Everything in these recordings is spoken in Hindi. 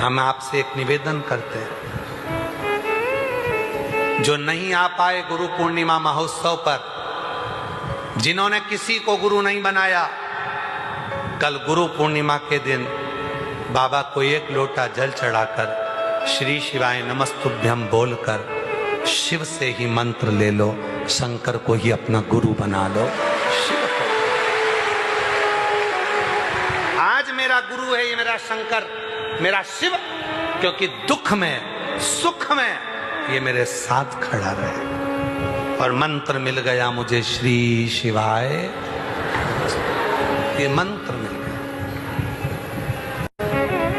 हम आपसे एक निवेदन करते हैं, जो नहीं आ पाए गुरु पूर्णिमा महोत्सव पर, जिन्होंने किसी को गुरु नहीं बनाया, कल गुरु पूर्णिमा के दिन बाबा को एक लोटा जल चढ़ाकर श्री शिवाय नमस्तुभ्यम बोलकर शिव से ही मंत्र ले लो, शंकर को ही अपना गुरु बना लो। शिव को आज मेरा गुरु है, ये मेरा शंकर, मेरा शिव, क्योंकि दुख में सुख में ये मेरे साथ खड़ा रहे। और मंत्र मिल गया मुझे श्री शिवाय, ये मंत्र मिल गया,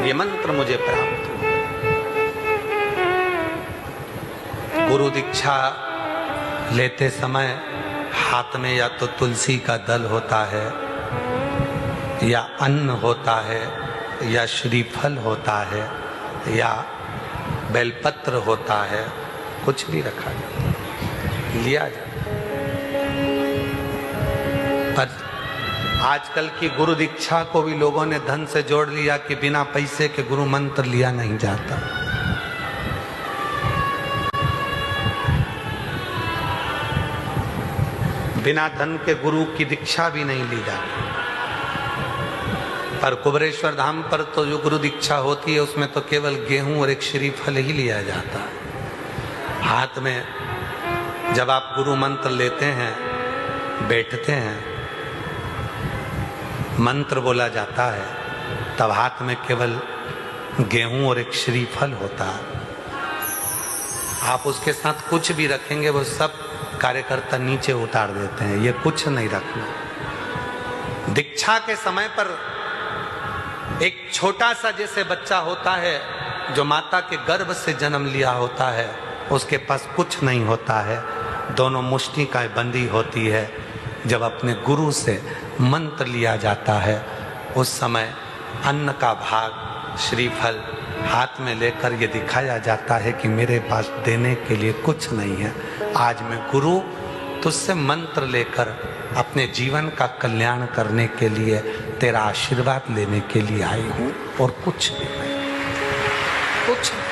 ये मंत्र मुझे प्राप्त हुआ। गुरु दीक्षा लेते समय हाथ में या तो तुलसी का दल होता है, या अन्न होता है, या श्रीफल होता है, या बेलपत्र होता है, कुछ भी रखा जाता है, लिया जाता। पर आजकल की गुरु दीक्षा को भी लोगों ने धन से जोड़ लिया कि बिना पैसे के गुरु मंत्र लिया नहीं जाता। बिना धन के गुरु की दीक्षा भी नहीं ली जाती। पर कुबरेश्वर धाम पर तो जो गुरु दीक्षा होती है उसमें तो केवल गेहूं और एक श्रीफल ही लिया जाता है। हाथ में जब आप गुरु मंत्र लेते हैं, बैठते हैं, मंत्र बोला जाता है, तब हाथ में केवल गेहूं और एक श्रीफल होता है। आप उसके साथ कुछ भी रखेंगे वो सब कार्यकर्ता नीचे उतार देते हैं, ये कुछ नहीं रखना। दीक्षा के समय पर एक छोटा सा जैसे बच्चा होता है जो माता के गर्भ से जन्म लिया होता है, उसके पास कुछ नहीं होता है, दोनों मुष्टि का बंदी होती है। जब अपने गुरु से मंत्र लिया जाता है उस समय अन्न का भाग श्रीफल हाथ में लेकर ये दिखाया जाता है कि मेरे पास देने के लिए कुछ नहीं है, आज मैं गुरु तुझसे मंत्र लेकर अपने जीवन का कल्याण करने के लिए तेरा आशीर्वाद लेने के लिए आई हूं, और कुछ भी नहीं, कुछ नहीं।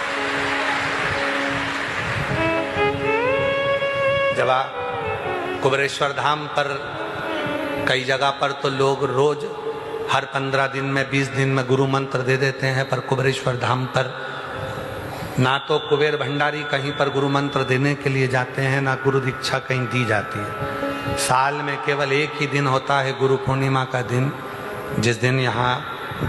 जब कुबरेश्वर धाम पर कई जगह पर तो लोग रोज हर 15 दिन में 20 दिन में गुरु मंत्र दे देते हैं, पर कुबरेश्वर धाम पर ना तो कुबेर भंडारी कहीं पर गुरु मंत्र देने के लिए जाते हैं, ना गुरु दीक्षा कहीं दी जाती है। साल में केवल एक ही दिन होता है गुरु पूर्णिमा का दिन, जिस दिन यहाँ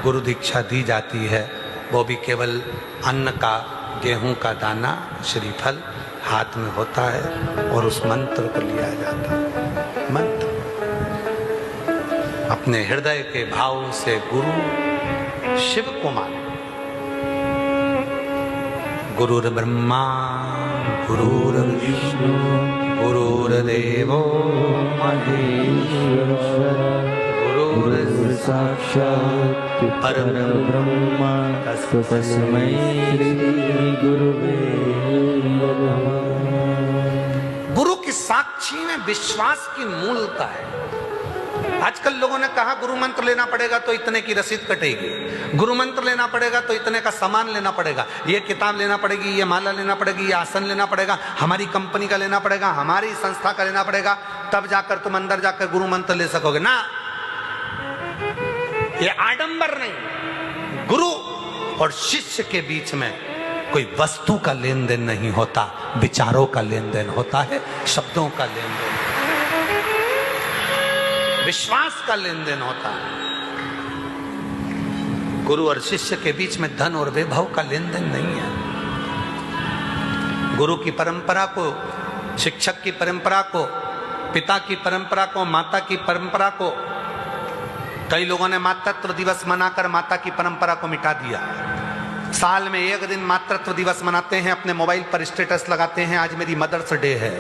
गुरु दीक्षा दी जाती है, वो भी केवल अन्न का, गेहूं का दाना, श्रीफल हाथ में होता है और उस मंत्र को लिया जाता है। मंत्र अपने हृदय के भाव से गुरु शिव को माने। गुरुर्ब्रह्मा गुरुर्विष्णु गुरुर्देवो महेश्वर गुरुर्साक्षात् परब्रह्म तस्मै श्री गुरुवे नमः। गुरु की साक्षी में विश्वास की मूलता है। आजकल लोगों ने कहा गुरु मंत्र लेना पड़ेगा तो इतने की रसीद कटेगी, गुरु मंत्र लेना पड़ेगा तो इतने का सामान लेना पड़ेगा, ये किताब लेना पड़ेगी, ये माला लेना पड़ेगी, ये आसन लेना पड़ेगा, हमारी कंपनी का लेना पड़ेगा, हमारी संस्था का लेना पड़ेगा, तब जाकर तुम अंदर जाकर गुरु मंत्र ले सकोगे ना। ये आडंबर नहीं। गुरु और शिष्य के बीच में कोई वस्तु का लेन देन नहीं होता, विचारों का लेन देन होता है, शब्दों का लेन देन, विश्वास का लेन देन होता है। गुरु और शिष्य के बीच में धन और वैभव का लेन देन नहीं है। गुरु की परंपरा को, शिक्षक की परंपरा को, पिता की परंपरा को, माता की परंपरा को, कई लोगों ने मातृत्व दिवस मनाकर माता की परंपरा को मिटा दिया। साल में एक दिन मातृत्व दिवस मनाते हैं, अपने मोबाइल पर स्टेटस लगाते हैं, आज मेरी मदर्स डे है।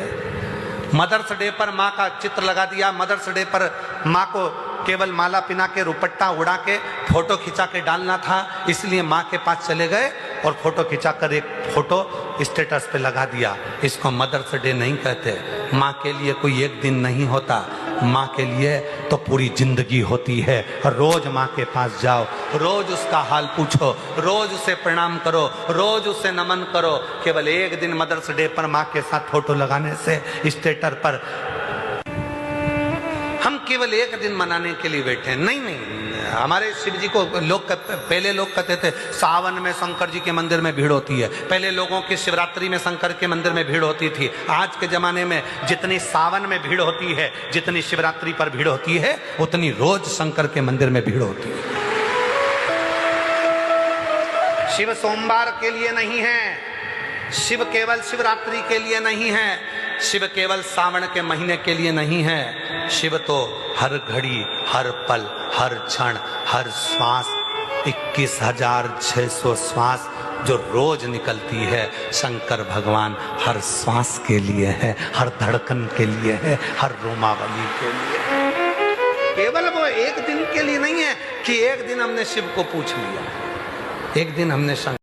मदर्स डे पर माँ का चित्र लगा दिया, मदर्स डे पर माँ को केवल माला पिना के रुपट्टा उड़ा के फोटो खिंचा के डालना था, इसलिए माँ के पास चले गए और फोटो खिंचाकर एक फोटो स्टेटस पे लगा दिया। इसको मदर्स डे नहीं कहते। माँ के लिए कोई एक दिन नहीं होता, माँ के लिए तो पूरी जिंदगी होती है। रोज माँ के पास जाओ, रोज उसका हाल पूछो, रोज उसे प्रणाम करो, रोज उसे नमन करो। केवल एक दिन मदर्स डे पर माँ के साथ फोटो लगाने से स्टेटस पर हम केवल एक दिन मनाने के लिए बैठे हैं। नहीं नहीं, हमारे शिव जी को लोग पहले लोग कहते थे सावन में शंकर जी के मंदिर में भीड़ होती है। पहले लोगों की शिवरात्रि में शंकर के मंदिर में भीड़ होती थी। आज के जमाने में जितनी सावन में भीड़ होती है, जितनी शिवरात्रि पर भीड़ होती है, उतनी रोज शंकर के मंदिर में भीड़ होती है। शिव सोमवार के लिए नहीं है, शिव केवल शिवरात्रि के लिए नहीं है, शिव केवल सावन के महीने के लिए नहीं है। शिव तो हर घड़ी, हर पल, हर क्षण, हर श्वास, 21,600 श्वास जो रोज निकलती है, शंकर भगवान हर श्वास के लिए है, हर धड़कन के लिए है, हर रोमावली के लिए। केवल वो एक दिन के लिए नहीं है कि एक दिन हमने शिव को पूछ लिया, एक दिन हमने